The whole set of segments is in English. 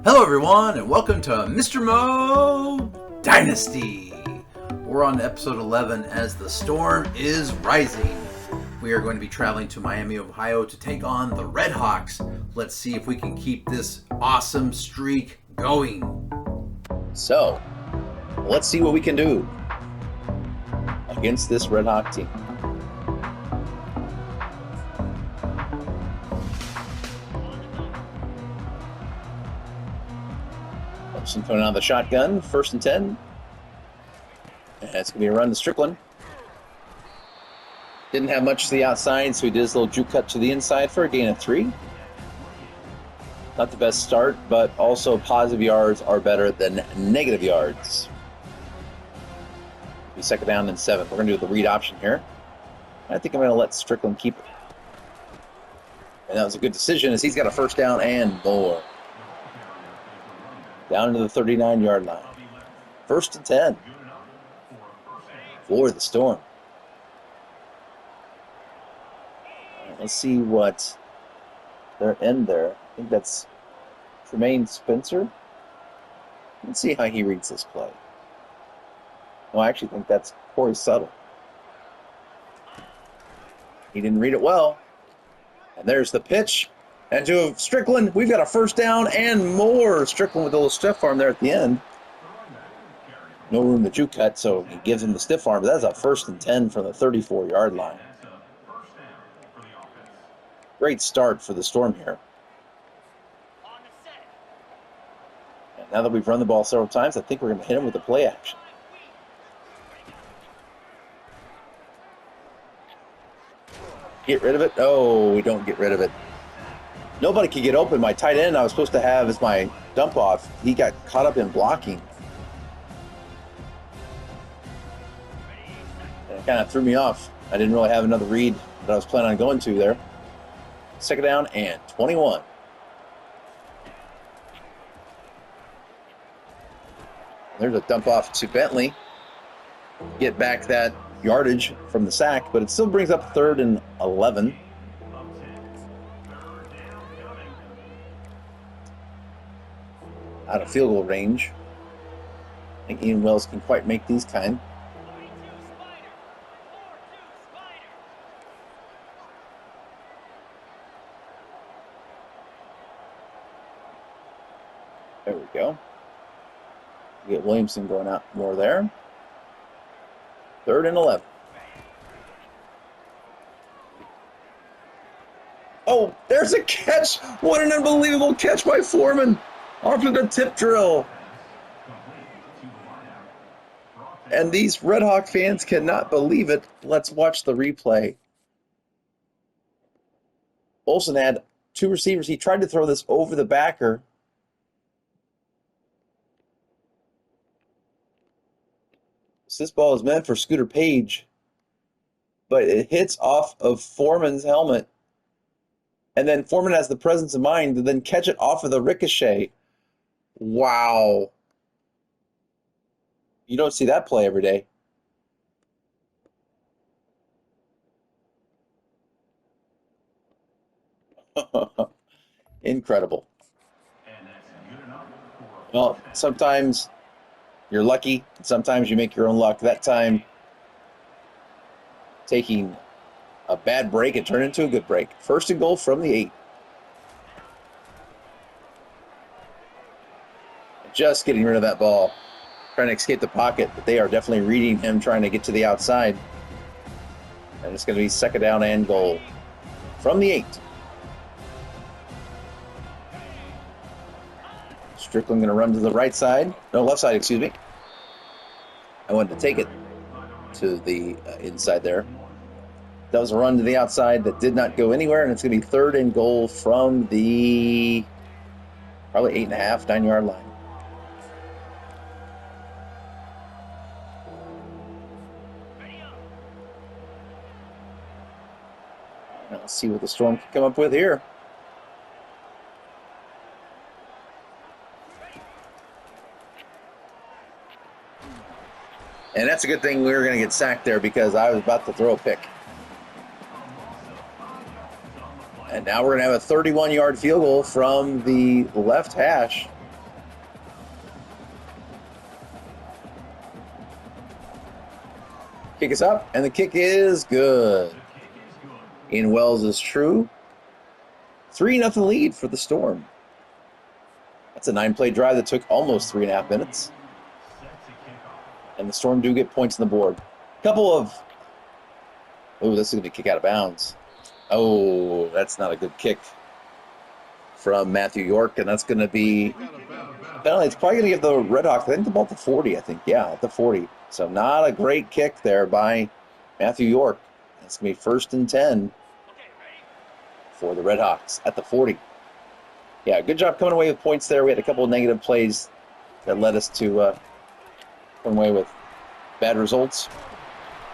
Hello everyone and welcome to Mr. Mo Dynasty. We're on episode 11 as the storm is rising. We are going to be traveling to Miami, Ohio to take on the RedHawks. Let's see if we can keep this awesome streak going. So, let's see what we can do against this RedHawk team. Wilson coming out of the shotgun, 1st and 10. And it's going to be a run to Strickland. Didn't have much to the outside, so he did his little juke cut to the inside for a gain of 3. Not the best start, but also positive yards are better than negative yards. Be 2nd down and 7. We're going to do the read option here. I think I'm going to let Strickland keep it. And that was a good decision as he's got a 1st down and more. Down to the 39-yard line. 1st and 10 for the Storm. Right, let's see what their end there. I think that's Tremaine Spencer. Let's see how he reads this play. No, I actually think that's Corey Suttle. He didn't read it well. And there's the pitch. And to Strickland, we've got a 1st down and more. Strickland with a little stiff arm there at the end. No room to juke cut, so he gives him the stiff arm. But that's a 1st and 10 from the 34-yard line. Great start for the Storm here. And now that we've run the ball several times, I think we're going to hit him with the play action. Get rid of it? Oh, we don't get rid of it. Nobody could get open. My tight end I was supposed to have as my dump off. He got caught up in blocking. And it kind of threw me off. I didn't really have another read that I was planning on going to there. 2nd down and 21. There's a dump off to Bentley. Get back that yardage from the sack, but it still brings up 3rd and 11. Out of field goal range. I think Ian Wells can quite make these kind. There we go. We get Williamson going out more there. 3rd and 11. Oh, there's a catch! What an unbelievable catch by Foreman! After the tip drill. And these RedHawk fans cannot believe it. Let's watch the replay. Olsen had 2 receivers. He tried to throw this over the backer. So this ball is meant for Scooter Page, but it hits off of Foreman's helmet. And then Foreman has the presence of mind to then catch it off of the ricochet. Wow. You don't see that play every day. Incredible. Well, sometimes you're lucky. Sometimes you make your own luck. That time, taking a bad break and turn it into a good break. 1st and goal from the 8. Just getting rid of that ball. Trying to escape the pocket, but they are definitely reading him, trying to get to the outside. And it's going to be 2nd down and goal from the 8. Strickland going to run to the right side. No, left side, excuse me. I wanted to take it to the inside there. That was a run to the outside that did not go anywhere, and it's going to be 3rd and goal from the probably 8.5, 9-yard line. Now let's see what the Storm can come up with here. And that's a good thing we were going to get sacked there because I was about to throw a pick. And now we're going to have a 31-yard field goal from the left hash. Kick is up, and the kick is good. Ian Wells is true. 3-0 lead for the Storm. That's a 9-play drive that took almost 3.5 minutes. And the Storm do get points on the board. Couple of... Oh, this is going to be a kick out of bounds. Oh, that's not a good kick from Matthew York, and that's going to be... It's probably going to give the RedHawks, I think, about the 40, I think. Yeah, at the 40. So not a great kick there by Matthew York. It's going to be 1st and 10 for the RedHawks at the 40. Yeah, good job coming away with points there. We had a couple of negative plays that led us to come away with bad results.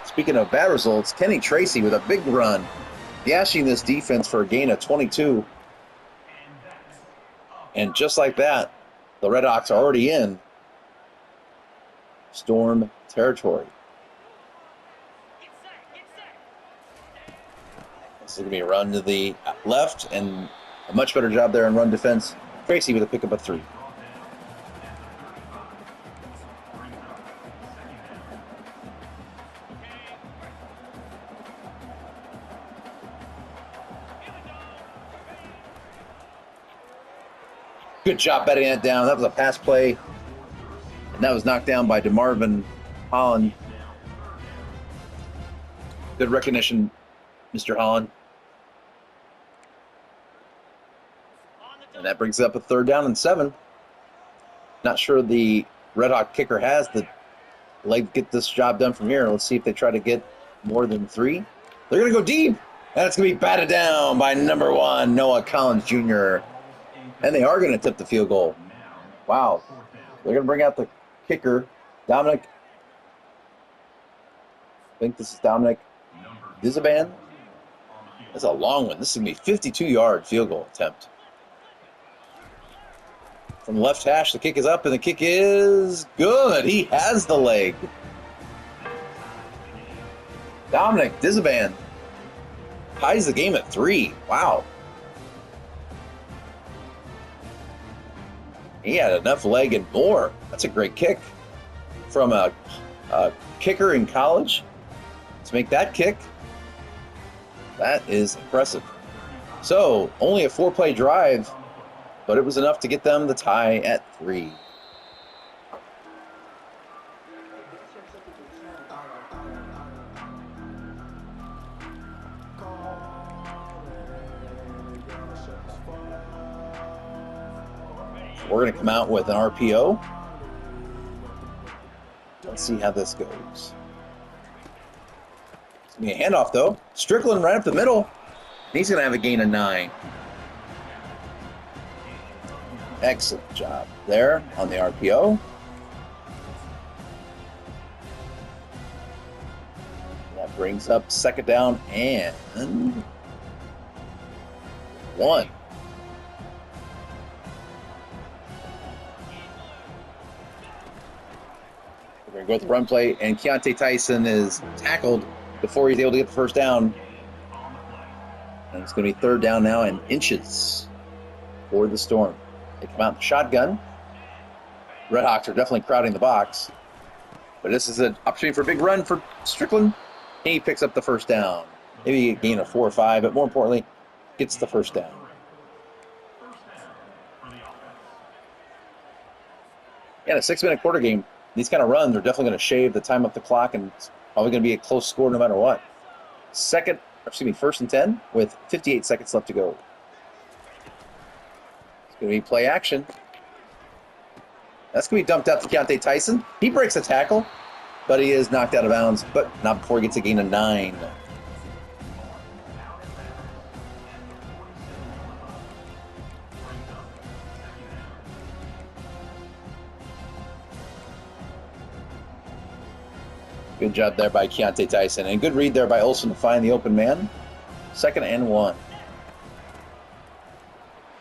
Speaking of bad results, Kenny Tracy with a big run, gashing this defense for a gain of 22. And just like that, the RedHawks are already in Storm territory. This is going to be a run to the left, and a much better job there in run defense. Tracy with a pickup of 3. Good job batting that down. That was a pass play, and that was knocked down by DeMarvin Holland. Good recognition, Mr. Holland. And that brings up a 3rd down and 7. Not sure the RedHawk kicker has the leg to get this job done from here. Let's see if they try to get more than 3. They're going to go deep. And it's going to be batted down by number 1, Noah Collins Jr. And they are going to tip the field goal. Wow. They're going to bring out the kicker, Dominic. I think this is Dominic Dizaban. That's a long one. This is going to be a 52-yard field goal attempt. From the left hash, the kick is up, and the kick is good. He has the leg. Dominic Dizaban ties the game at 3. Wow. He had enough leg and more. That's a great kick from a kicker in college to make that kick. That is impressive. So, only a 4-play drive, but it was enough to get them the tie at 3. We're going to come out with an RPO. Let's see how this goes. It's going to be a handoff, though. Strickland right up the middle. He's going to have a gain of 9. Excellent job there on the RPO. That brings up 2nd down and 1. We're going to go with the run play, and Keontae Tyson is tackled before he's able to get the 1st down. And it's going to be 3rd down now and inches for the Storm. They come out in the shotgun. RedHawks are definitely crowding the box. But this is an opportunity for a big run for Strickland. He picks up the 1st down. Maybe a gain of 4 or 5, but more importantly, gets the 1st down. Yeah, in a 6-minute quarter game, these kind of runs are definitely going to shave the time off the clock, and it's probably going to be a close score no matter what. 1st and 10 with 58 seconds left to go. It's going to be play action. That's going to be dumped out to Keontae Tyson. He breaks a tackle, but he is knocked out of bounds, but not before he gets a gain of 9. Good job there by Keontae Tyson. And good read there by Olsen to find the open man. 2nd and 1.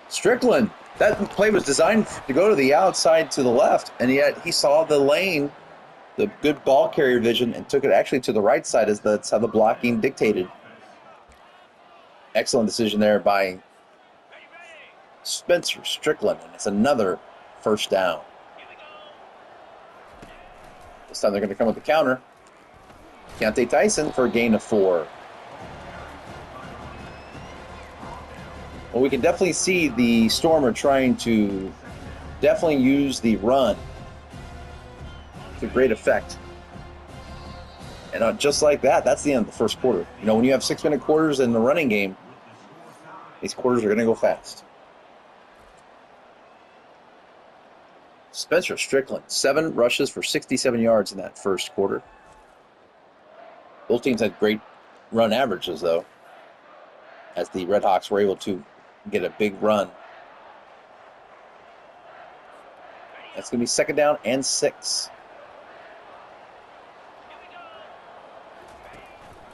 Strickland. That play was designed to go to the outside to the left, and yet he saw the lane, the good ball carrier vision, and took it actually to the right side, as that's how the blocking dictated. Excellent decision there by Spencer Strickland, and it's another 1st down. This time they're going to come with the counter. Keontae Tyson for a gain of 4. Well, we can definitely see the Storm are trying to definitely use the run to great effect. And just like that, that's the end of the first quarter. You know, when you have 6-minute quarters in the running game, these quarters are going to go fast. Spencer Strickland, 7 rushes for 67 yards in that first quarter. Both teams had great run averages, though, as the RedHawks were able to get a big run. That's going to be 2nd down and 6.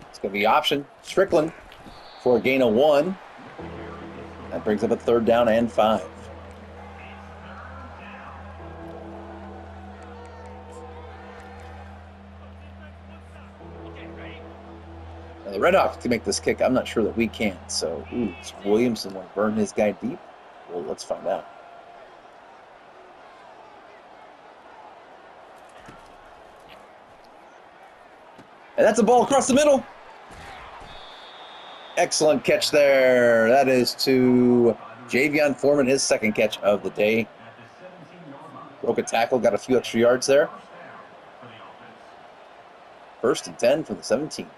It's going to be option. Strickland for a gain of 1. That brings up a 3rd down and 5. Now the RedHawks can make this kick. I'm not sure that we can. So, does Williamson want to burn his guy deep? Well, let's find out. And that's a ball across the middle. Excellent catch there. That is to Javion Foreman, his 2nd catch of the day. Broke a tackle, got a few extra yards there. 1st and 10 from the 17.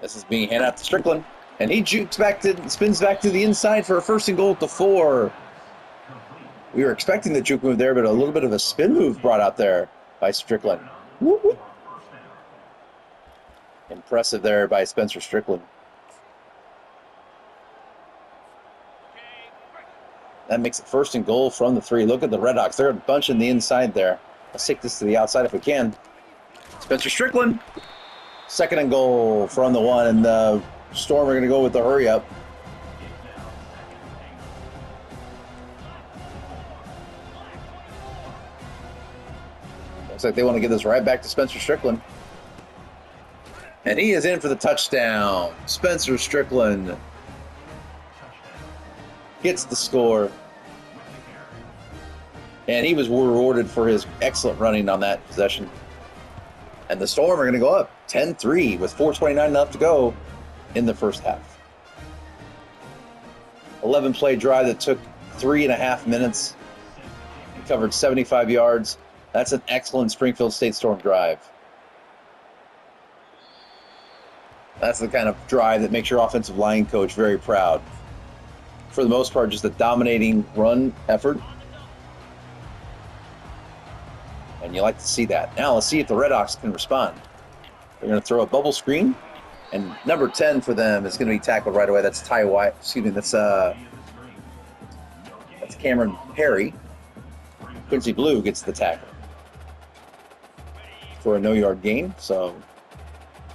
This is being handed out to Strickland. And he spins back to the inside for a 1st and goal at the 4. We were expecting the juke move there, but a little bit of a spin move brought out there by Strickland. Whoop, whoop. Impressive there by Spencer Strickland. That makes it 1st and goal from the 3. Look at the RedHawks. They're bunching the inside there. Let's take this to the outside if we can. Spencer Strickland. 2nd and goal from the 1. And the Storm are going to go with the hurry up. Looks like they want to give this right back to Spencer Strickland. And he is in for the touchdown. Spencer Strickland gets the score. And he was rewarded for his excellent running on that possession. And the Storm are going to go up 10-3 with 4:29 left to go in the first half. 11-play drive that took 3.5 minutes. He covered 75 yards. That's an excellent Springfield State Storm drive. That's the kind of drive that makes your offensive line coach very proud. For the most part, just a dominating run effort. And you like to see that. Now let's see if the RedHawks can respond. They're going to throw a bubble screen. And number 10 for them is going to be tackled right away. That's Ty White. Excuse me, that's Cameron Perry. Quincy Blue gets the tackle for a no-yard gain. So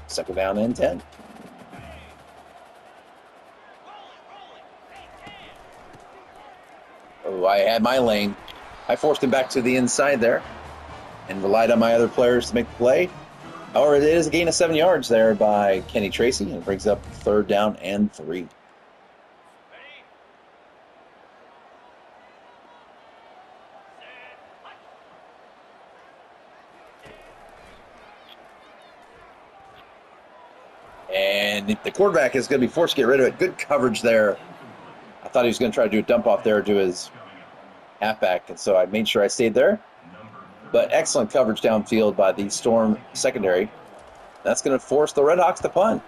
2nd down and 10. Oh, I had my lane. I forced him back to the inside there and relied on my other players to make the play. Or it is a gain of 7 yards there by Kenny Tracy, and it brings up 3rd down and 3. And the quarterback is going to be forced to get rid of it. Good coverage there. I thought he was going to try to do a dump off there to his halfback, and so I made sure I stayed there. But excellent coverage downfield by the Storm secondary. That's going to force the RedHawks to punt.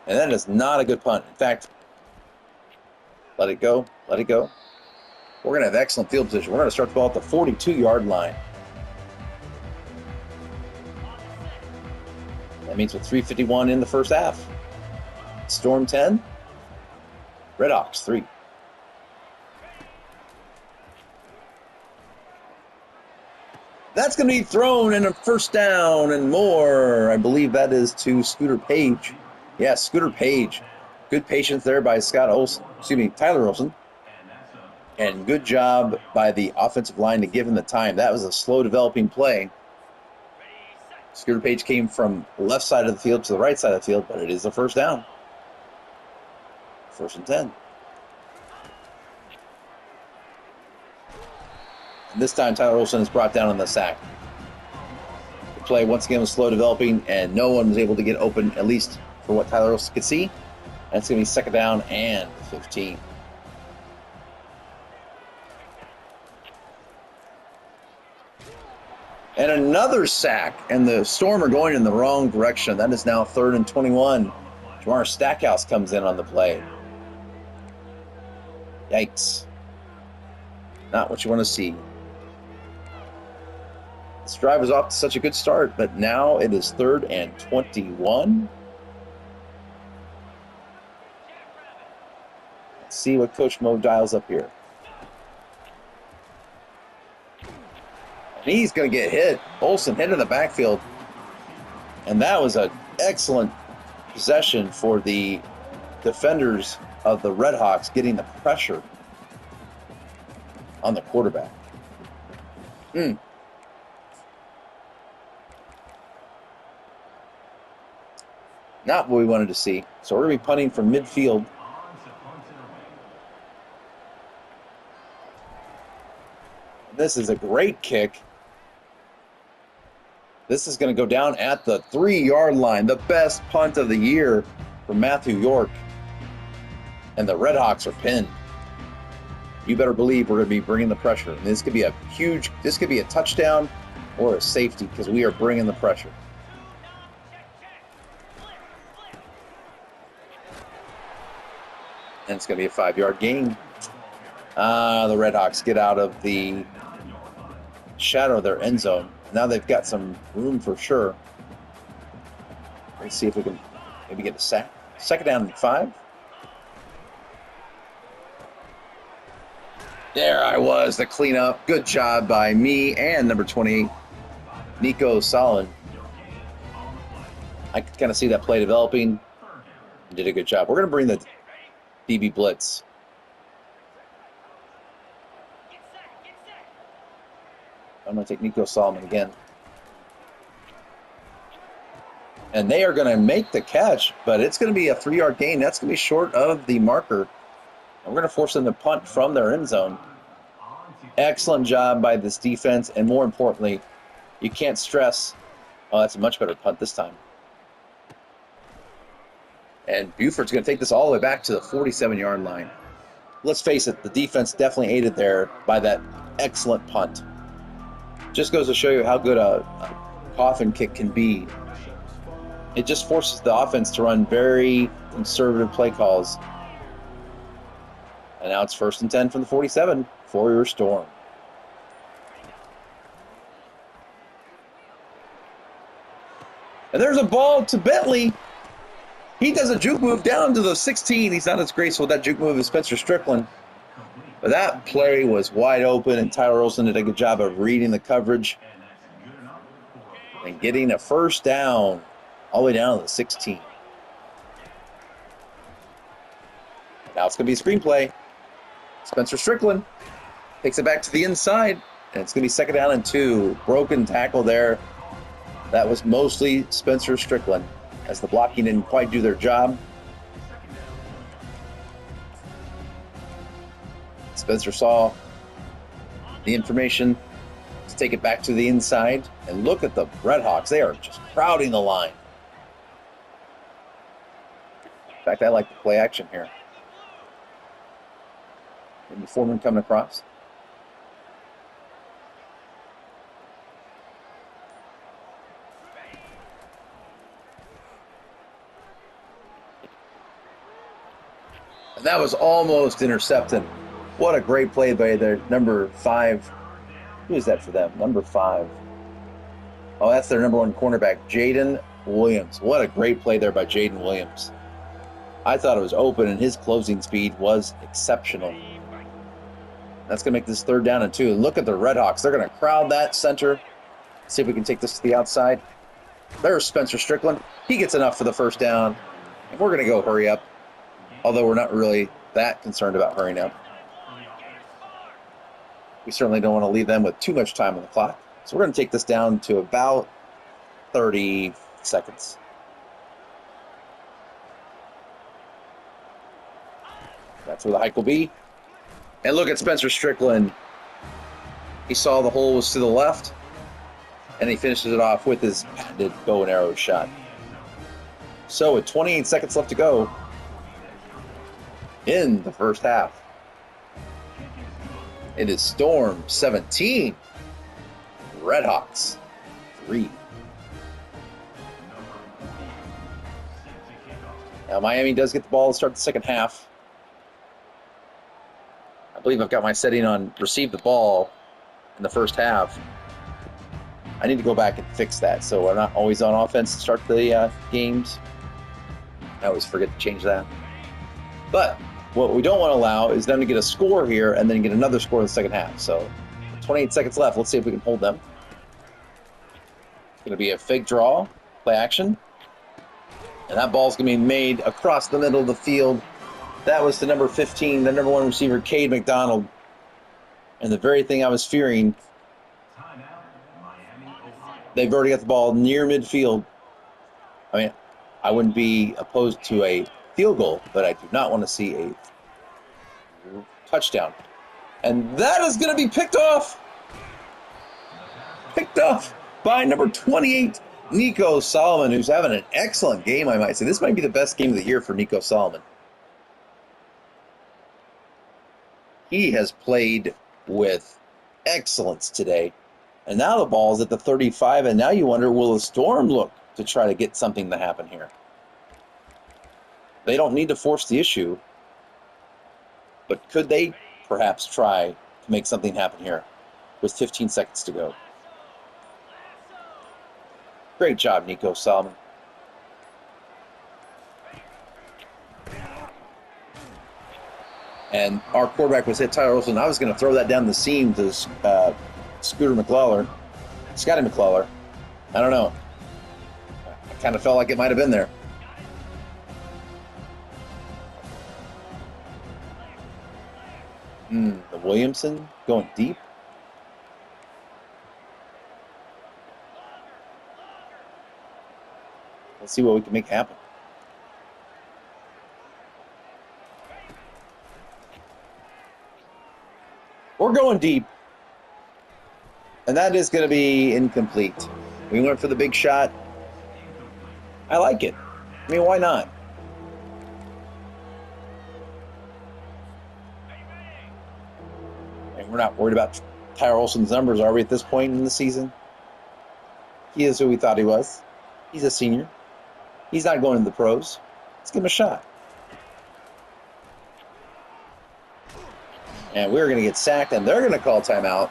And that is not a good punt. In fact, let it go. Let it go. We're going to have excellent field position. We're going to start the ball at the 42-yard line. That means with 3:51 in the first half. Storm 10, RedHawks 3. That's going to be thrown in a 1st down and more. I believe that is to Scooter Page. Yeah, Scooter Page. Good patience there by Tyler Olsen. And good job by the offensive line to give him the time. That was a slow developing play. Scooter Page came from left side of the field to the right side of the field, but it is a 1st down. 1st and 10. And this time Tyler Olsen is brought down on the sack. play once again was slow developing, and no one was able to get open, at least for what Tyler Olsen could see. And it's going to be second down and 15. And another sack, and the Storm are going in the wrong direction. That is now 3rd and 21. Jamar Stackhouse comes in on the play. Yikes. Not what you want to see. This drive was off to such a good start, but now it is 3rd and 21. Let's see what Coach Mo dials up here. He's going to get hit. Olsen hit in the backfield. And that was an excellent possession for the defenders of the RedHawks, getting the pressure on the quarterback. Not what we wanted to see. So we're going to be punting from midfield. This is a great kick. This is going to go down at the 3-yard line. The best punt of the year for Matthew York. And the RedHawks are pinned. You better believe we're going to be bringing the pressure. And this could be a touchdown or a safety, because we are bringing the pressure. And it's going to be a 5-yard gain. The RedHawks get out of the shadow of their end zone. Now they've got some room for sure. Let's see if we can maybe get a sack. Second down and 5. There I was, the cleanup. Good job by me and number 28, Nico Solin. I could kind of see that play developing. Did a good job. We're going to bring the DB blitz. I'm going to take Nico Solomon again. And they are going to make the catch, but it's going to be a 3-yard gain. That's going to be short of the marker. And we're going to force them to punt from their end zone. Excellent job by this defense. And more importantly, you can't stress, oh, that's a much better punt this time. And Buford's going to take this all the way back to the 47-yard line. Let's face it, the defense definitely aided there by that excellent punt. Just goes to show you how good a coffin kick can be. It just forces the offense to run very conservative play calls. And now it's 1st and 10 from the 47 for your Storm. And there's a ball to Bentley. He does a juke move down to the 16. He's not as graceful with that juke move as Spencer Strickland. But that play was wide open, and Tyler Olsen did a good job of reading the coverage and getting a first down all the way down to the 16. Now it's going to be a screenplay. Spencer Strickland takes it back to the inside, and it's going to be 2nd down and 2. Broken tackle there. That was mostly Spencer Strickland, as the blocking didn't quite do their job. Spencer saw the information to take it back to the inside. And look at the RedHawks. They are just crowding the line. In fact, I like the play action here. And the Foreman coming across. And that was almost intercepted. What a great play by their number 5. Who is that for them? Number 5. Oh, that's their number 1 cornerback, Jaden Williams. What a great play there by Jaden Williams. I thought it was open, and his closing speed was exceptional. That's going to make this 3rd down and 2. And look at the RedHawks. They're going to crowd that center. See if we can take this to the outside. There's Spencer Strickland. He gets enough for the first down. And we're going to go hurry up, although we're not really that concerned about hurrying up. We certainly don't want to leave them with too much time on the clock. So we're going to take this down to about 30 seconds. That's where the hike will be. And look at Spencer Strickland. He saw the hole was to the left. And he finishes it off with his patented bow and arrow shot. So with 28 seconds left to go in the first half, it is Storm 17, RedHawks 3. Now Miami does get the ball to start the second half. I believe I've got my setting on receive the ball in the first half. I need to go back and fix that, so I'm not always on offense to start the games. I always forget to change that. But what we don't want to allow is them to get a score here and then get another score in the second half. So 28 seconds left. Let's see if we can hold them. It's going to be a fake draw, play action. And that ball's going to be made across the middle of the field. That was to number 15, the number 1 receiver, Cade McDonald. And the very thing I was fearing, they've already got the ball near midfield. I mean, I wouldn't be opposed to a field goal, but I do not want to see a touchdown. And that is going to be picked off. Picked off by number 28, Nico Solomon, who's having an excellent game, I might say. This might be the best game of the year for Nico Solomon. He has played with excellence today. And now the ball's at the 35, and now you wonder, will the Storm look to try to get something to happen here? They don't need to force the issue, but could they perhaps try to make something happen here with 15 seconds to go? Great job, Nico Solomon. And our quarterback was hit, Tyler Olsen. I was going to throw that down the seam to Scotty McLawler. I don't know. I kind of felt like it might have been there. The Williamson going deep. Let's see what we can make happen. We're going deep. And that is going to be incomplete. We went for the big shot. I like it. I mean, why not? And we're not worried about Tyler Olsen's numbers, are we, at this point in the season? He is who we thought he was. He's a senior. He's not going to the pros. Let's give him a shot. And we're going to get sacked, and they're going to call timeout.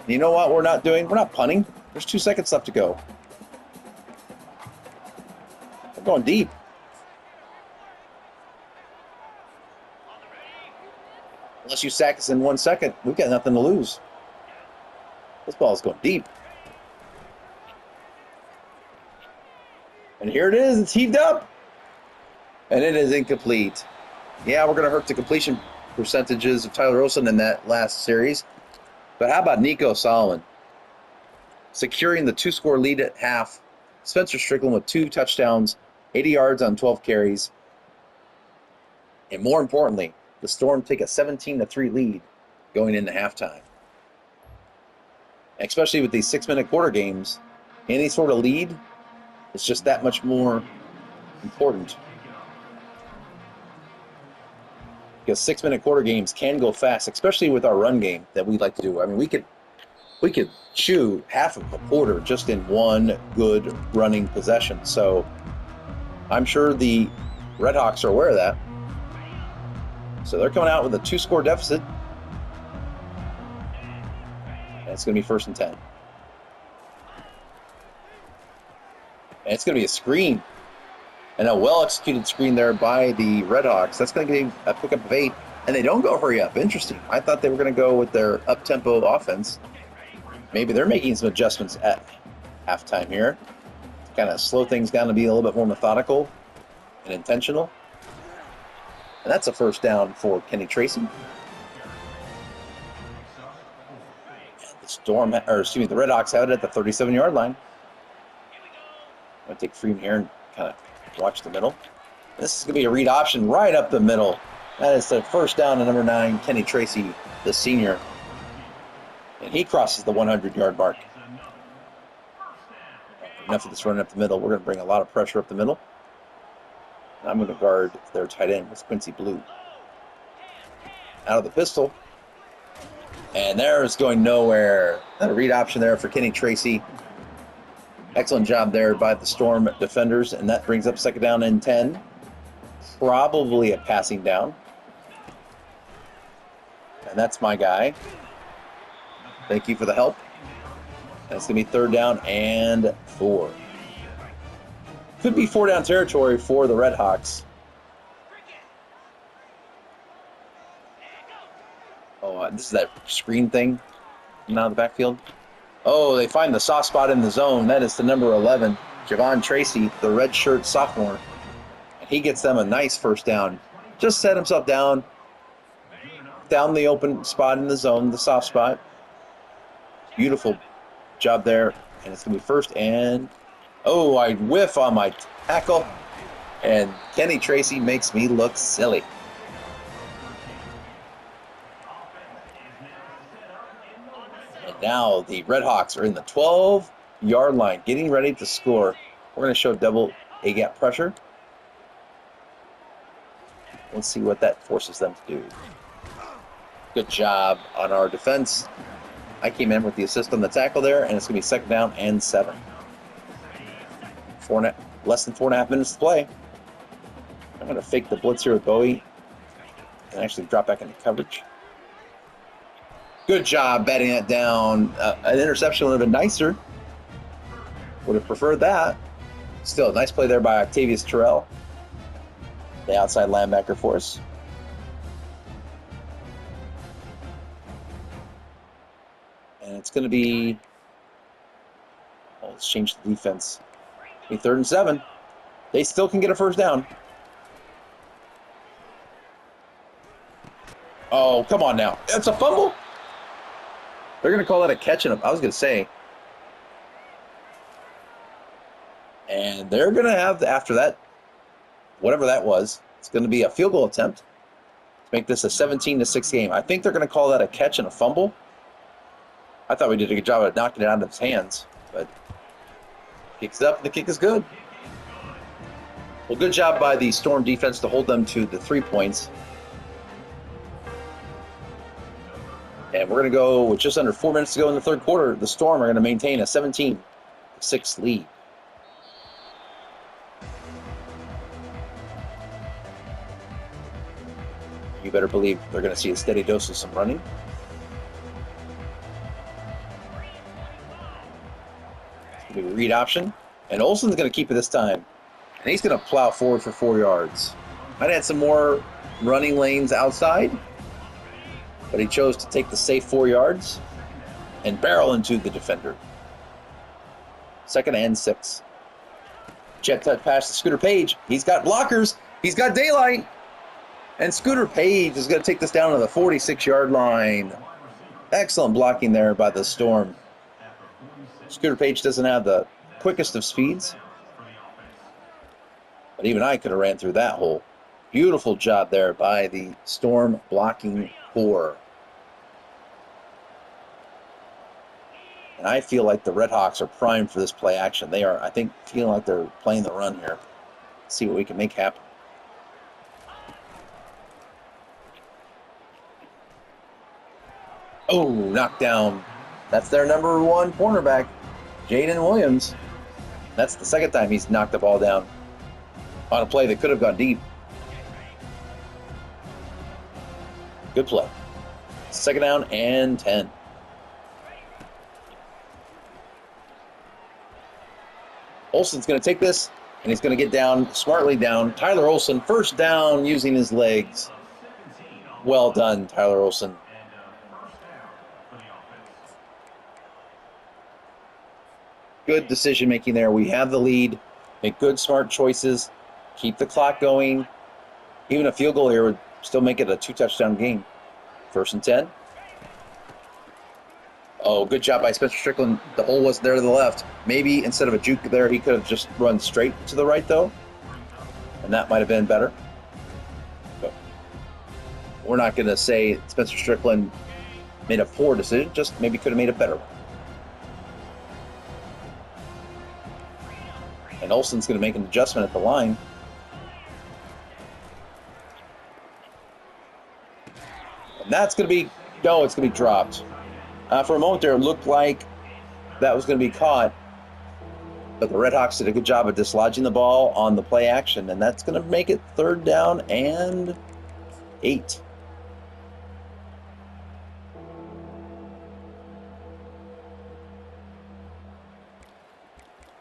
You know what we're not doing? We're not punting. There's 2 seconds left to go. We're going deep. Unless you sack us in 1 second, we've got nothing to lose. This ball is going deep. And here it is. It's heaved up. And it is incomplete. Yeah, we're going to hurt the completion percentages of Tyler Olsen in that last series. But how about Nico Solomon? Securing the 2-score lead at half. Spencer Strickland with 2 touchdowns, 80 yards on 12 carries. And more importantly, the Storm take a 17-3 lead going into halftime. Especially with these 6-minute quarter games, any sort of lead is just that much more important. Because 6-minute quarter games can go fast, especially with our run game that we like to do. I mean, we could chew half of a quarter just in one good running possession. So I'm sure the RedHawks are aware of that. So they're coming out with a 2-score deficit. And it's going to be 1st and 10. And it's going to be a screen. And a well-executed screen there by the RedHawks. That's going to give a pickup of 8. And they don't go hurry up. Interesting. I thought they were going to go with their up-tempo offense. Maybe they're making some adjustments at halftime here to kind of slow things down and be a little bit more methodical and intentional. And that's a 1st down for Kenny Tracy. And the RedHawks have it at the 37-yard line. I'm going to take Freeman here and kind of watch the middle. This is going to be a read option right up the middle. That is the 1st down to number 9, Kenny Tracy, the senior. And he crosses the 100-yard mark. Enough of this running up the middle. We're going to bring a lot of pressure up the middle. And I'm going to guard their tight end with Quincy Blue. Out of the pistol. And there's going nowhere. A read option there for Kenny Tracy. Excellent job there by the Storm defenders. And that brings up second down and 10. Probably a passing down. And that's my guy. Thank you for the help. That's going to be third down and 4. Could be 4-down territory for the RedHawks. Oh, this is that screen thing now in the backfield. Oh, they find the soft spot in the zone. That is to number 11, Javon Tracy, the redshirt sophomore. And he gets them a nice first down. Just set himself down the open spot in the zone, the soft spot. Beautiful job there. And it's going to be first and... Oh, I whiff on my tackle. And Kenny Tracy makes me look silly. And now the RedHawks are in the 12-yard line, getting ready to score. We're going to show double A-gap pressure. Let's see what that forces them to do. Good job on our defense. I came in with the assist on the tackle there, and it's going to be second down and 7. Less than 4.5 minutes to play. I'm going to fake the blitz here with Bowie and actually drop back into coverage. Good job batting that down. An interception would have been nicer. Would have preferred that. Still, a nice play there by Octavius Terrell, the outside linebacker for us. And it's going to be... Oh, let's change the defense. It'll be third and 7. They still can get a first down. Oh, come on now. That's a fumble? They're going to call that a catch and I was going to say. And they're going to have, after that, whatever that was, it's going to be a field goal attempt to make this a 17-6 game. I think they're going to call that a catch and a fumble. I thought we did a good job of knocking it out of his hands, but kicks it up and the kick is good. Well, good job by the Storm defense to hold them to the 3 points. And we're going to go with just under 4 minutes to go in the third quarter. The Storm are going to maintain a 17-6 lead. You better believe they're going to see a steady dose of some running. It's going to be a read option. And Olsen's going to keep it this time. And he's going to plow forward for 4 yards. Might add some more running lanes outside. But he chose to take the safe 4 yards and barrel into the defender. Second and 6. Jet touch pass to Scooter Page. He's got blockers. He's got daylight. And Scooter Page is going to take this down to the 46-yard line. Excellent blocking there by the Storm. Scooter Page doesn't have the quickest of speeds. But even I could have ran through that hole. Beautiful job there by the Storm blocking core. And I feel like the RedHawks are primed for this play action. They are, I think, feeling like they're playing the run here. See what we can make happen. Oh, knocked down. That's their number 1 cornerback, Jaden Williams. That's the second time he's knocked the ball down on a play that could have gone deep. Good play. Second down and 10. Olsen's going to take this, and he's going to get down, smartly down. Tyler Olsen, first down using his legs. Well done, Tyler Olsen. Good decision making there. We have the lead. Make good, smart choices. Keep the clock going. Even a field goal here would still make it a 2-touchdown game. First and 10. Oh, good job by Spencer Strickland. The hole wasn't there to the left. Maybe instead of a juke there, he could have just run straight to the right, though. And that might have been better. But we're not going to say Spencer Strickland made a poor decision, just maybe could have made a better one. And Olsen's going to make an adjustment at the line. And that's going to be, no, it's going to be dropped. For a moment there, it looked like that was going to be caught. But the RedHawks did a good job of dislodging the ball on the play action. And that's going to make it 3rd down and 8.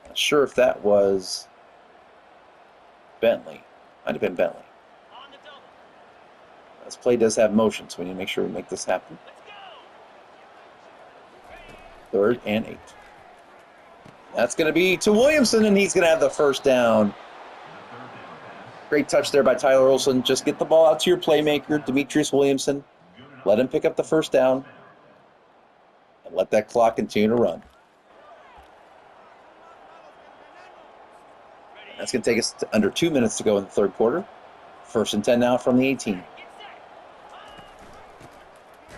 Not sure if that was Bentley. Might have been Bentley. This play does have motion, so we need to make sure we make this happen. 3rd and 8. That's going to be to Williamson, and he's going to have the 1st down. Great touch there by Tyler Olsen. Just get the ball out to your playmaker, Demetrius Williamson. Let him pick up the 1st down. And let that clock continue to run. That's going to take us to under 2 minutes to go in the 3rd quarter. 1st and 10 now from the 18.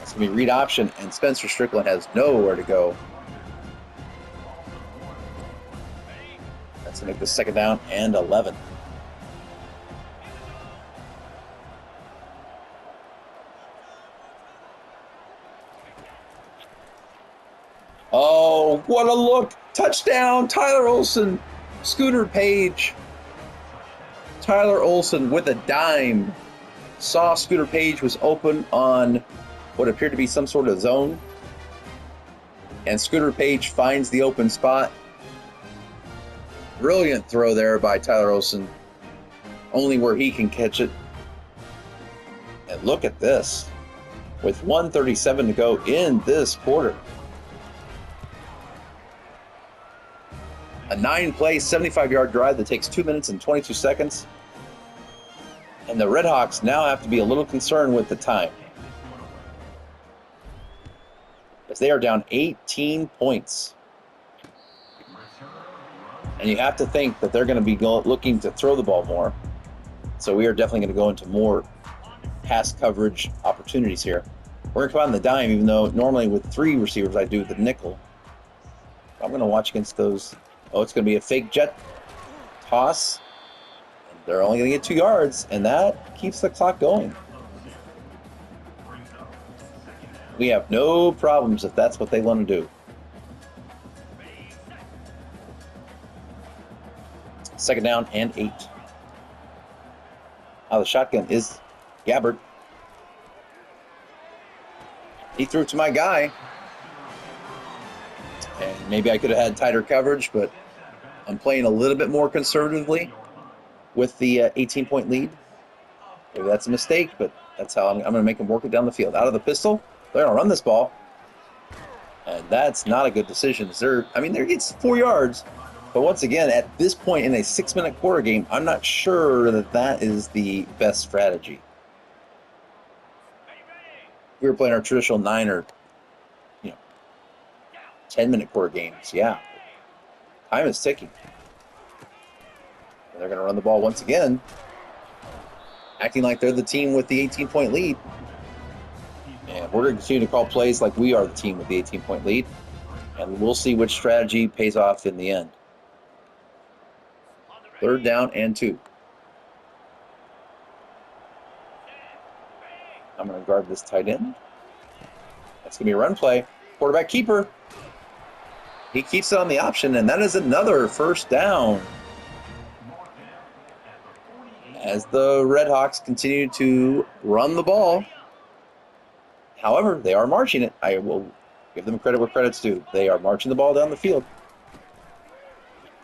It's going to be read option, and Spencer Strickland has nowhere to go. That's going to make the 2nd down and 11. Oh, what a look. Touchdown, Tyler Olsen. Scooter Page. Tyler Olsen with a dime. Saw Scooter Page was open on what appeared to be some sort of zone. And Scooter Page finds the open spot. Brilliant throw there by Tyler Olsen. Only where he can catch it. And look at this. With 1:37 to go in this quarter. A 9-play, 75-yard drive that takes 2 minutes and 22 seconds. And the RedHawks now have to be a little concerned with the time, as they are down 18 points. And you have to think that they're going to be looking to throw the ball more. So we are definitely going to go into more pass coverage opportunities here. We're going to come out on the dime, even though normally with 3 receivers I do the nickel. I'm going to watch against those. Oh, it's going to be a fake jet toss. They're only going to get 2 yards, and that keeps the clock going. We have no problems if that's what they want to do. 2nd down and 8. Now the shotgun is Gabbard. He threw it to my guy. And maybe I could have had tighter coverage, but I'm playing a little bit more conservatively with the 18-point lead. Maybe that's a mistake, but that's how I'm going to make them work it down the field. Out of the pistol, they're going to run this ball. And that's not a good decision. They're getting 4 yards. But once again, at this point in a 6-minute quarter game, I'm not sure that that is the best strategy. We were playing our traditional 9 or 10-minute quarter games. Yeah. Time is ticking. And they're going to run the ball once again, acting like they're the team with the 18-point lead. And we're going to continue to call plays like we are the team with the 18-point lead. And we'll see which strategy pays off in the end. 3rd down and 2. I'm going to guard this tight end. That's going to be a run play. Quarterback keeper. He keeps it on the option, and that is another 1st down. As the RedHawks continue to run the ball. However, they are marching it. I will give them credit where credit's due. They are marching the ball down the field.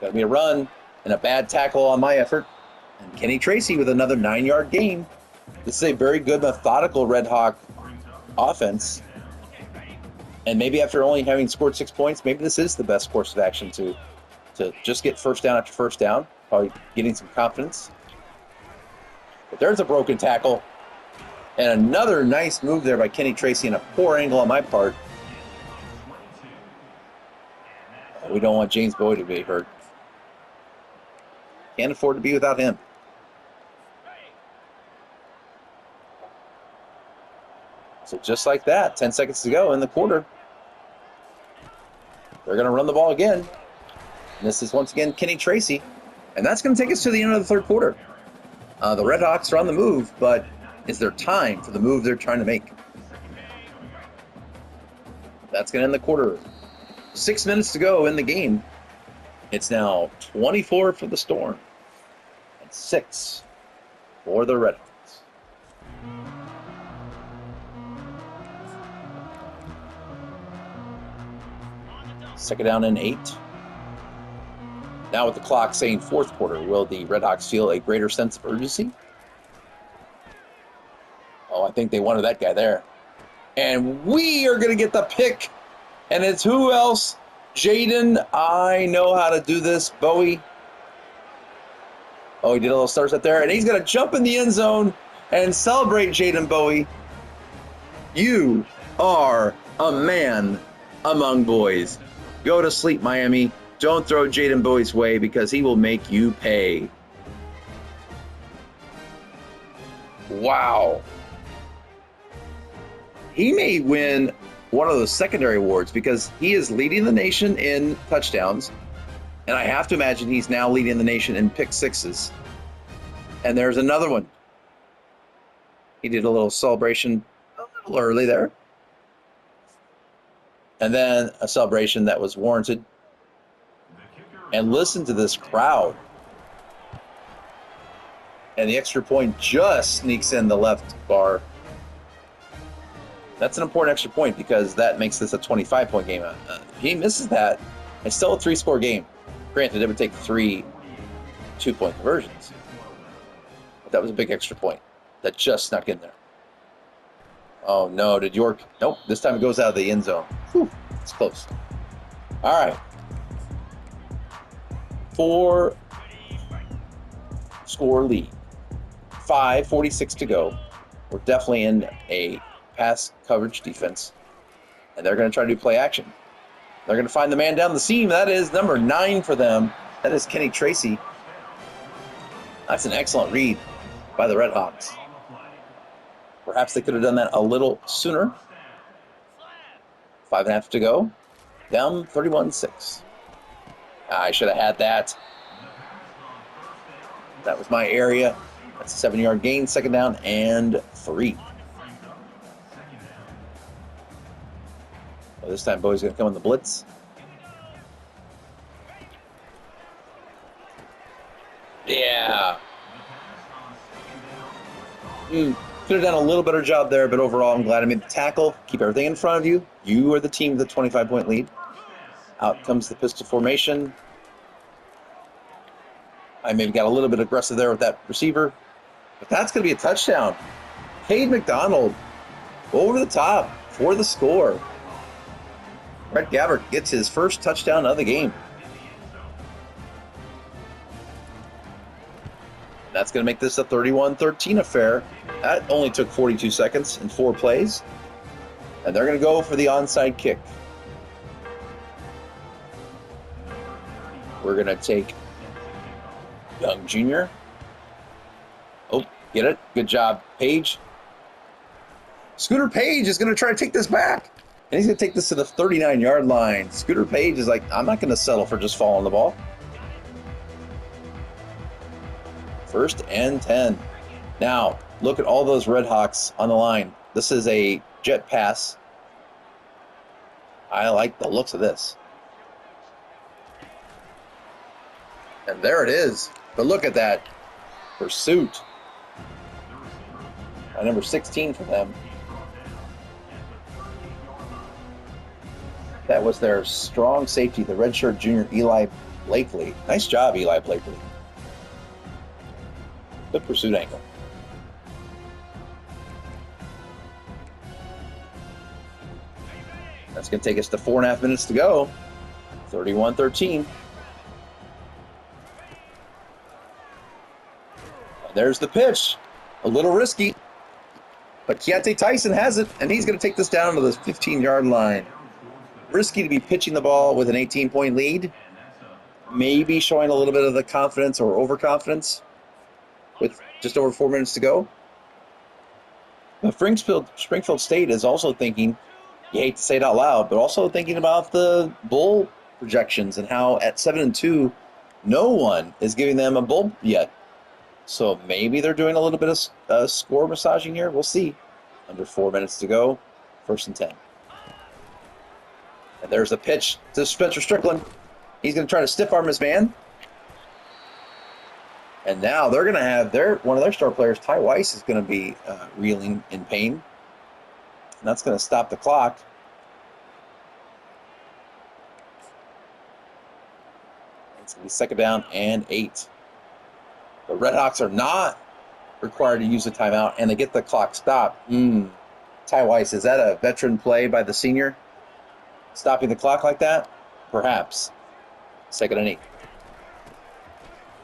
Got to be a run and a bad tackle on my effort. And Kenny Tracy with another 9-yard gain. This is a very good, methodical RedHawk offense. And maybe after only having scored 6 points, maybe this is the best course of action to just get 1st down after 1st down. Probably getting some confidence. But there's a broken tackle. And another nice move there by Kenny Tracy and a poor angle on my part. We don't want James Bowie to be hurt. Can't afford to be without him. So just like that, 10 seconds to go in the quarter. They're going to run the ball again. And this is once again Kenny Tracy. And that's going to take us to the end of the third quarter. The RedHawks are on the move, but is there time for the move they're trying to make? That's going to end the quarter. 6 minutes to go in the game. It's now 24 for the Storm and 6 for the RedHawks. Second down and 8. Now with the clock saying fourth quarter, will the RedHawks feel a greater sense of urgency? Oh, I think they wanted that guy there. And we are going to get the pick. And it's who else? Jaden, I know how to do this. Bowie. Oh, he did a little start set there. And he's going to jump in the end zone and celebrate Jaden Bowie. You are a man among boys. Go to sleep, Miami. Don't throw Jaden Bowie's way because he will make you pay. Wow. He may win one of those secondary awards because he is leading the nation in touchdowns. And I have to imagine he's now leading the nation in pick sixes. And there's another one. He did a little celebration a little early there. And then a celebration that was warranted. And listen to this crowd. And the extra point just sneaks in the left bar. That's an important extra point because that makes this a 25-point game. If he misses that, it's still a 3-score game. Granted, it would take 3 2-point conversions. But that was a big extra point that just snuck in there. Oh, no. Did York? Nope. This time it goes out of the end zone. Whew. It's close. All right. 4-score lead. 5:46 to go. We're definitely in a pass coverage defense. And they're going to try to do play action. They're going to find the man down the seam. That is number 9 for them. That is Kenny Tracy. That's an excellent read by the RedHawks. Perhaps they could have done that a little sooner. 5.5 to go. Down 31-6. I should have had that. That was my area. That's a 7-yard gain. Second down and 3. Well, this time Bowie's going to come on the blitz. Yeah. Could have done a little better job there, but overall I'm glad I made the tackle. Keep everything in front of you. You are the team with the 25-point lead. Out comes the pistol formation. I maybe got a little bit aggressive there with that receiver. But that's going to be a touchdown. Cade McDonald over the top for the score. Brett Gabbert gets his first touchdown of the game. That's going to make this a 31-13 affair. That only took 42 seconds and 4 plays. And they're going to go for the onside kick. We're going to take Young Jr. Oh, get it? Good job, Page. Scooter Page is going to try to take this back. And he's going to take this to the 39-yard line. Scooter Page is like, I'm not going to settle for just following the ball. 1st and 10. Now, look at all those RedHawks on the line. This is a jet pass. I like the looks of this. And there it is. But look at that pursuit. Number 16 for them. That was their strong safety, the redshirt junior Eli Blakely. Nice job, Eli Blakely. Good pursuit angle. That's going to take us to 4.5 minutes to go. 31-13. There's the pitch. A little risky. But Keontae Tyson has it, and he's going to take this down to the 15-yard line. Risky to be pitching the ball with an 18-point lead. Maybe showing a little bit of the confidence or overconfidence with just over 4 minutes to go. But Springfield State is also thinking, you hate to say it out loud, but also thinking about the bowl projections and how at 7-2, no one is giving them a bowl yet. So maybe they're doing a little bit of score massaging here. We'll see. Under 4 minutes to go. 1st and 10. And there's a pitch to Spencer Strickland. He's going to try to stiff arm his man. And now they're going to have one of their star players, Ty Weiss, is going to be reeling in pain. And that's going to stop the clock. It's going to be 2nd down and 8. The RedHawks are not required to use a timeout, and they get the clock stopped. Ty Weiss, is that a veteran play by the senior? Stopping the clock like that? Perhaps. 2nd and 8.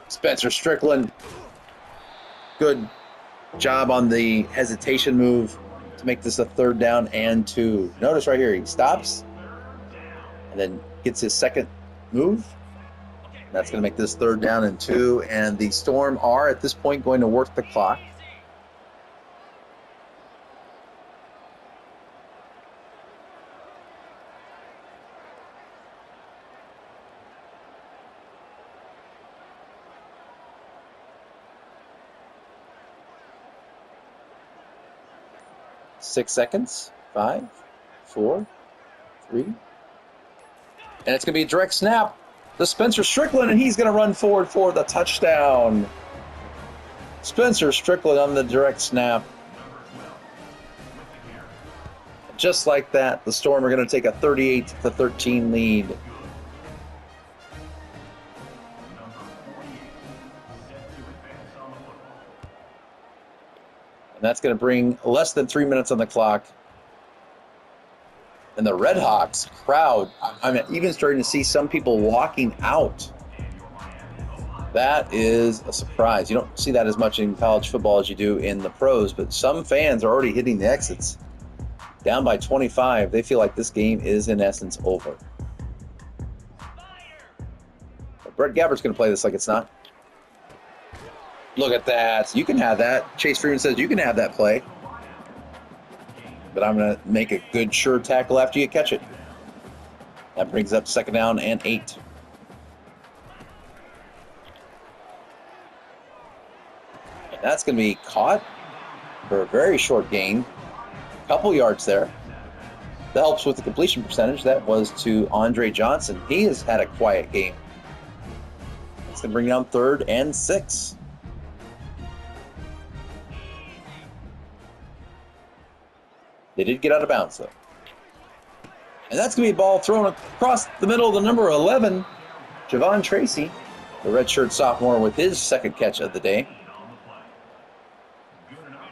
Spencer Strickland. Good job on the hesitation move to make this a 3rd down and 2. Notice right here, he stops and then gets his second move. That's going to make this 3rd down and 2. And the Storm are, at this point, going to work the clock. Six seconds. 5, 4, 3. And it's going to be a direct snap to Spencer Strickland, and he's going to run forward for the touchdown. Spencer Strickland on the direct snap. Just like that, the Storm are going to take a 38-13 lead. And that's going to bring less than 3 minutes on the clock. And the RedHawks crowd, I'm even starting to see some people walking out. That is a surprise. You don't see that as much in college football as you do in the pros, but some fans are already hitting the exits. Down by 25, they feel like this game is in essence over. But Brett Gabbert's going to play this like it's not. Look at that. You can have that. Chase Freeman says you can have that play. But I'm going to make a good, sure tackle after you catch it. That brings up 2nd down and 8. And that's going to be caught for a very short gain. Couple yards there. That helps with the completion percentage. That was to Andre Johnson. He has had a quiet game. It's going to bring down 3rd and 6. They did get out of bounds, though. And that's going to be a ball thrown across the middle of the number 11, Javon Tracy, the redshirt sophomore, with his 2nd catch of the day.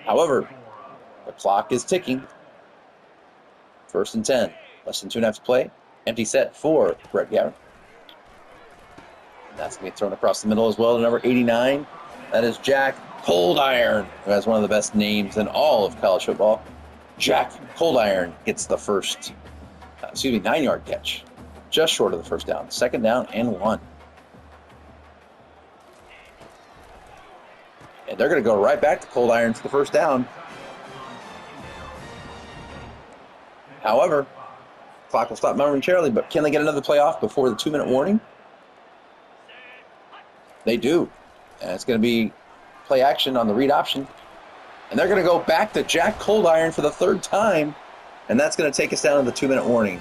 However, the clock is ticking. 1st and 10. Less than 2.5 to play. Empty set for Brett Gabbert. And that's going to be thrown across the middle as well to number 89. That is Jack Coldiron, who has one of the best names in all of college football. Jack Coldiron gets the first, 9-yard catch. Just short of the 1st down. 2nd down and 1. And they're going to go right back to Coldiron for the 1st down. However, clock will stop momentarily, but can they get another play off before the 2-minute warning? They do. And it's going to be play action on the read option. And they're going to go back to Jack Coldiron for the 3rd time. And that's going to take us down to the 2-minute warning.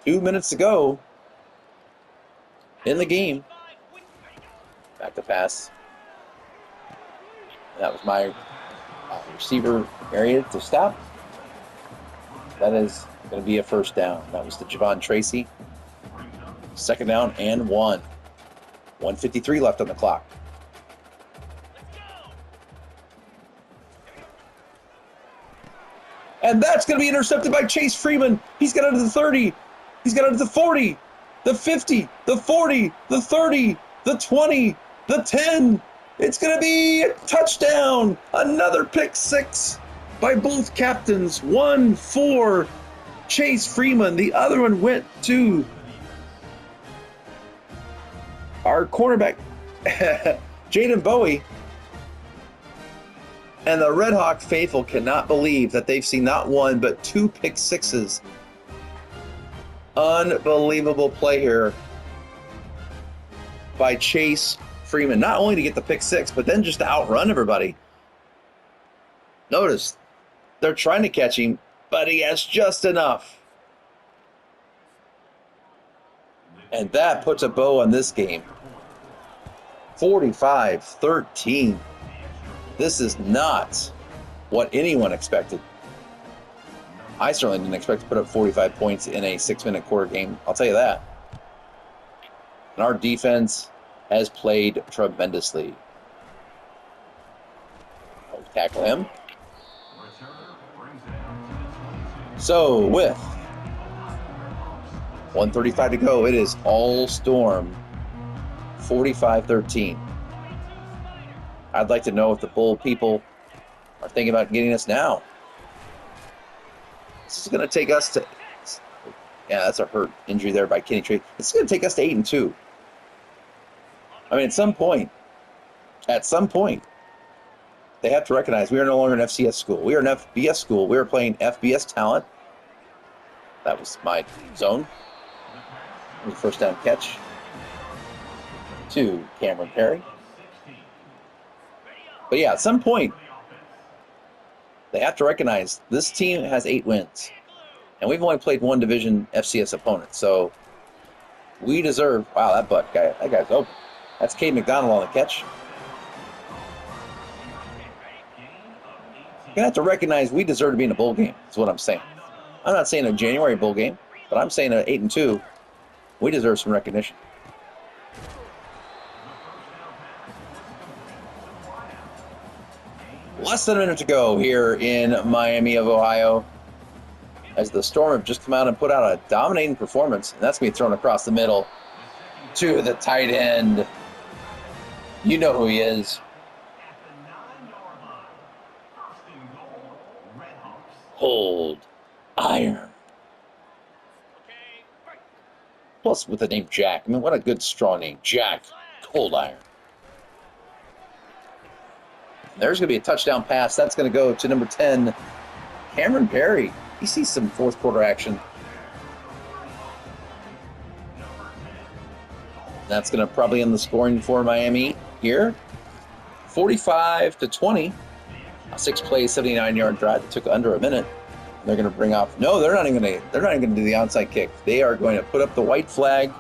2 minutes to go in the game. Back to pass. That was my receiver area to stop. That is going to be a 1st down. That was to Javon Tracy. 2nd down and 1. 1:53 left on the clock. And that's going to be intercepted by Chase Freeman. He's got under the 30. He's got under the 40, the 50, the 40, the 30, the 20, the 10. It's going to be a touchdown. Another pick 6 by both captains. One for Chase Freeman. The other one went to our cornerback, Jaden Bowie. And the RedHawk faithful cannot believe that they've seen not one, but 2 pick sixes. Unbelievable play here by Chase Freeman. Not only to get the pick six, but then just to outrun everybody. Notice, they're trying to catch him, but he has just enough. And that puts a bow on this game. 45-13. This is not what anyone expected. I certainly didn't expect to put up 45 points in a 6-minute quarter game. I'll tell you that. And our defense has played tremendously. I'll tackle him. So with 1:35 to go, it is all Storm. 45-13. I'd like to know if the Bull people are thinking about getting us now. This is going to take us to... Yeah, that's a hurt injury there by Kenny Trade. This is going to take us to 8-2. I mean, at some point, they have to recognize we are no longer an FCS school. We are an FBS school. We are playing FBS talent. That was my zone. The first down catch to Cameron Perry. But yeah, at some point, they have to recognize this team has 8 wins. And we've only played one division FCS opponent. So we deserve... Wow, that guy's open. That's Cade McDonald on the catch. You're going to have to recognize we deserve to be in a bowl game, is what I'm saying. I'm not saying a January bowl game, but I'm saying at 8-2, we deserve some recognition. Less than a minute to go here in Miami of Ohio, as the Storm have just come out and put out a dominating performance, and that's going to be thrown across the middle to the tight end. You know who he is. Hold Iron. Plus with the name Jack. I mean, what a good straw name. Jack Cold Iron. There's going to be a touchdown pass. That's going to go to number 10, Cameron Perry. He sees some fourth quarter action. That's going to probably end the scoring for Miami here. 45-20. A 6-play, 79-yard drive that took under a minute. They're going to bring off. No, they're not even going to do the onside kick. They are going to put up the white flag.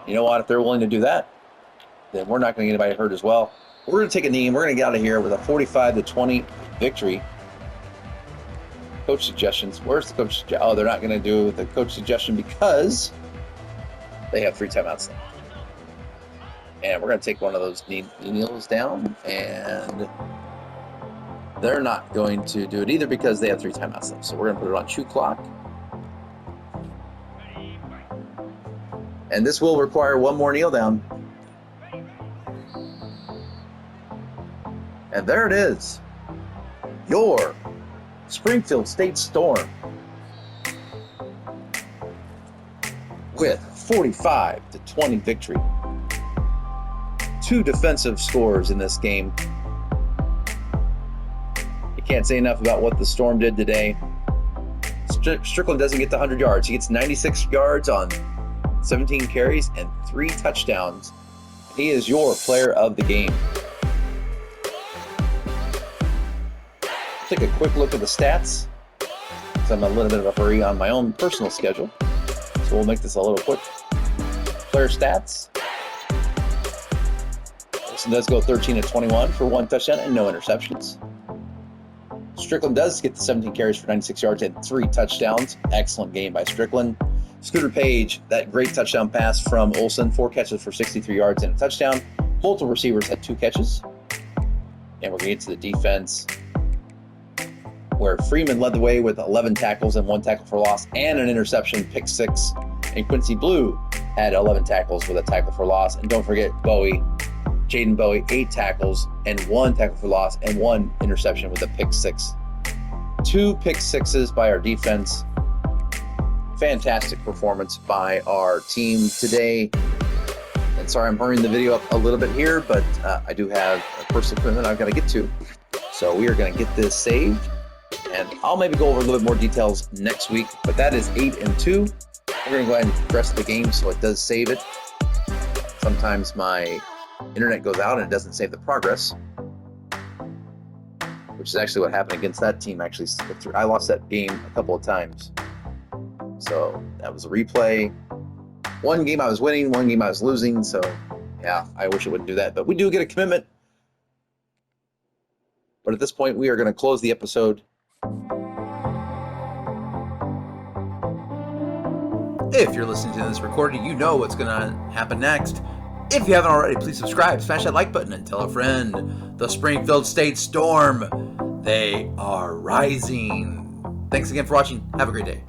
You know what? If they're willing to do that, then we're not going to get anybody hurt as well. We're going to take a knee, and we're going to get out of here with a 45-20 victory. Coach suggestions. Where's the coach? Oh, they're not going to do the coach suggestion because they have 3 timeouts left. And we're going to take one of those kneels down, and they're not going to do it either because they have 3 timeouts left. So we're going to put it on shoe clock. And this will require one more kneel down. And there it is. Your Springfield State Storm with 45-20 victory. 2 defensive scores in this game. You can't say enough about what the Storm did today. Strickland doesn't get the 100 yards. He gets 96 yards on 17 carries and 3 touchdowns. He is your player of the game. Take a quick look at the stats, because I'm in a little bit of a hurry on my own personal schedule. So we'll make this a little quick. Player stats. Wilson does go 13-21 for 1 touchdown and no interceptions. Strickland does get the 17 carries for 96 yards and 3 touchdowns. Excellent game by Strickland. Scooter Page, that great touchdown pass from Olsen, 4 catches for 63 yards and a touchdown. Multiple receivers had 2 catches. And we're going to get to the defense, where Freeman led the way with 11 tackles and 1 tackle for loss and an interception, pick 6. And Quincy Blue had 11 tackles with a tackle for loss. And don't forget Jaden Bowie, 8 tackles and 1 tackle for loss and 1 interception with a pick 6. 2 pick 6s by our defense. Fantastic performance by our team today. And sorry I'm hurrying the video up a little bit here, but I do have a personal commitment I've got to get to. So we are going to get this saved, and I'll maybe go over a little bit more details next week. But that is 8-2. We're going to go ahead and progress the game so it does save it. Sometimes my internet goes out and it doesn't save the progress, which is actually what happened against that team. Actually, I lost that game a couple of times. So that was a replay. One game I was winning, one game I was losing. So yeah, I wish it wouldn't do that. But we do get a commitment. But at this point, we are going to close the episode. If you're listening to this recording, you know what's going to happen next. If you haven't already, please subscribe, smash that like button, and tell a friend. The Springfield State Storm, they are rising. Thanks again for watching. Have a great day.